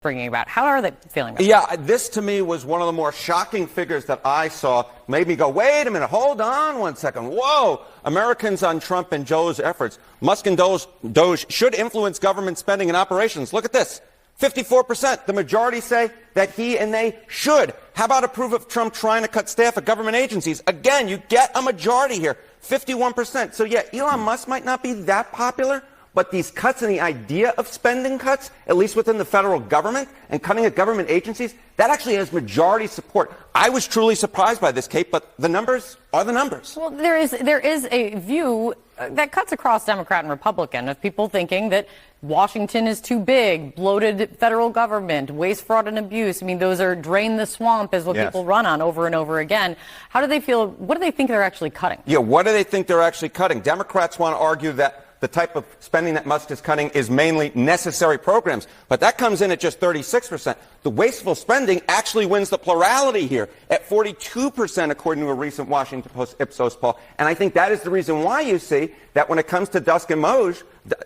bringing about. How are they feeling about Yeah, this to me was one of the more shocking figures that I saw. Made me go, wait a minute, hold on one second. Whoa! Americans on Trump and Joe's efforts. Musk and DOGE should influence government spending and operations. Look at this. 54%. The majority say that he and they should. How about approve of Trump trying to cut staff at government agencies? Again, you get a majority here. 51%. So yeah, Elon Musk might not be that popular, but these cuts and the idea of spending cuts, at least within the federal government and cutting at government agencies, that actually has majority support. I was truly surprised by this, Kate, but the numbers are the numbers. Well, there is a view that cuts across Democrat and Republican of people thinking that Washington is too big, bloated federal government, waste, fraud, and abuse. I mean, those are drain the swamp is what people run on over and over again. How do they feel? What do they think they're actually cutting? Yeah, what do they think they're actually cutting? Democrats want to argue that the type of spending that Musk is cutting is mainly necessary programs. But that comes in at just 36%. The wasteful spending actually wins the plurality here at 42%, according to a recent Washington Post Ipsos poll. And I think that is the reason why you see that when it comes to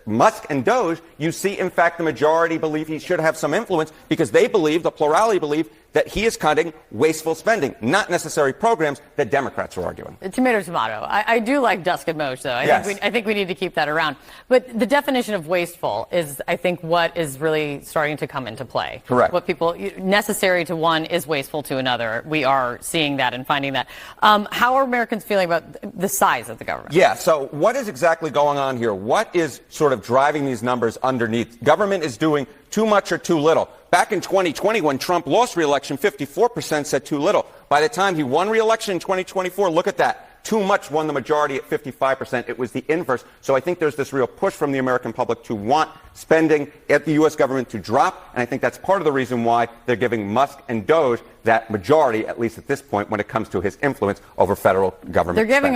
Musk and DOGE, you see, in fact, the majority believe he should have some influence because they believe, the plurality believe, that he is cutting wasteful spending, not necessary programs that Democrats are arguing. Tomato, tomato. I do like Dusk and Moj, though. I think we need to keep that around. But the definition of wasteful is, I think, what is really starting to come into play. Correct. What people, necessary to one is wasteful to another. We are seeing that and finding that. How are Americans feeling about the size of the government? Yeah, so what is exactly going on here? What is sort of driving these numbers underneath? Government is doing too much or too little. Back in 2020, when Trump lost re-election, 54% said too little. By the time he won re-election in 2024, look at that. Too much won the majority at 55%. It was the inverse. So I think there's this real push from the American public to want spending at the U.S. government to drop. And I think that's part of the reason why they're giving Musk and DOGE that majority, at least at this point, when it comes to his influence over federal government spending.